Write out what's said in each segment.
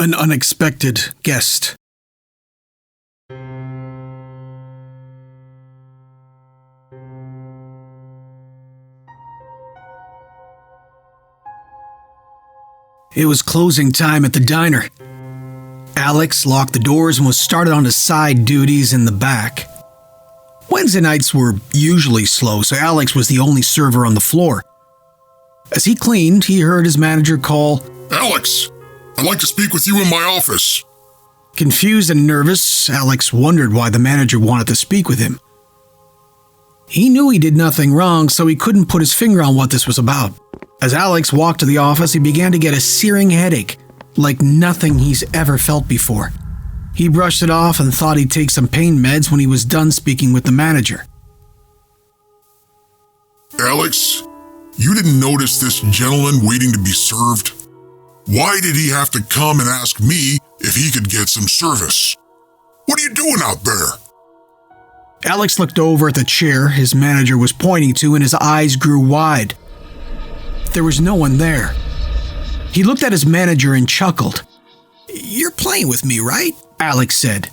An unexpected guest. It was closing time at the diner. Alex locked the doors and was started on his side duties in the back. Wednesday nights were usually slow, so Alex was the only server on the floor. As he cleaned, he heard his manager call, "Alex, I'd like to speak with you in my office." Confused and nervous, Alex wondered why the manager wanted to speak with him. He knew he did nothing wrong, so he couldn't put his finger on what this was about. As Alex walked to the office, he began to get a searing headache, like nothing he's ever felt before. He brushed it off and thought he'd take some pain meds when he was done speaking with the manager. "Alex, you didn't notice this gentleman waiting to be served? Why did he have to come and ask me if he could get some service? What are you doing out there?" Alex looked over at the chair his manager was pointing to, and his eyes grew wide. There was no one there. He looked at his manager and chuckled. "You're playing with me, right?" Alex said.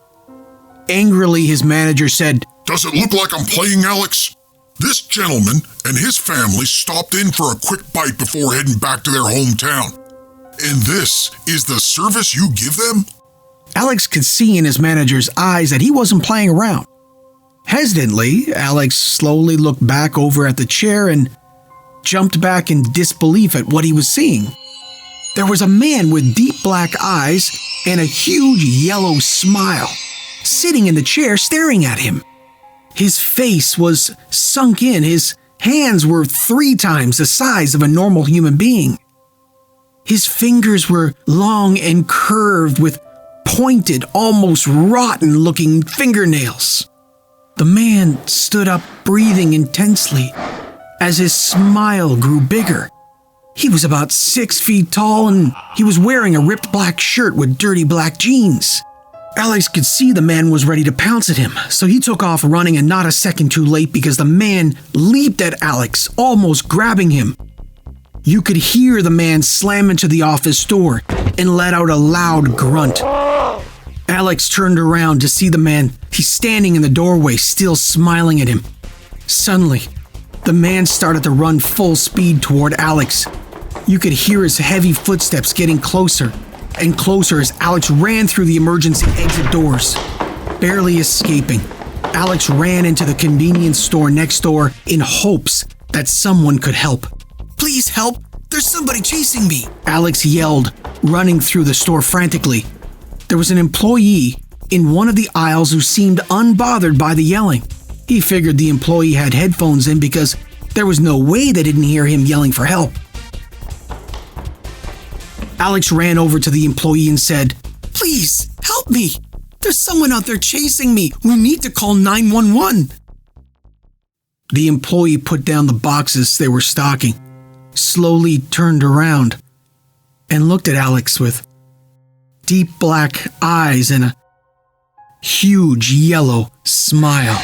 Angrily, his manager said, "Does it look like I'm playing, Alex? This gentleman and his family stopped in for a quick bite before heading back to their hometown. And this is the service you give them?" Alex could see in his manager's eyes that he wasn't playing around. Hesitantly, Alex slowly looked back over at the chair and jumped back in disbelief at what he was seeing. There was a man with deep black eyes and a huge yellow smile, sitting in the chair staring at him. His face was sunk in, his hands were 3 times the size of a normal human being. His fingers were long and curved with pointed, almost rotten-looking fingernails. The man stood up, breathing intensely, as his smile grew bigger. He was about 6 feet tall, and he was wearing a ripped black shirt with dirty black jeans. Alex could see the man was ready to pounce at him, so he took off running, and not a second too late because the man leaped at Alex, almost grabbing him. You could hear the man slam into the office door and let out a loud grunt. Alex turned around to see the man. He's standing in the doorway, still smiling at him. Suddenly, the man started to run full speed toward Alex. You could hear his heavy footsteps getting closer and closer as Alex ran through the emergency exit doors. Barely escaping, Alex ran into the convenience store next door in hopes that someone could help. "Please help! There's somebody chasing me!" Alex yelled, running through the store frantically. There was an employee in one of the aisles who seemed unbothered by the yelling. He figured the employee had headphones in because there was no way they didn't hear him yelling for help. Alex ran over to the employee and said, "Please, help me! There's someone out there chasing me! We need to call 911! The employee put down the boxes they were stocking, slowly turned around, and looked at Alex with deep black eyes and a huge yellow smile.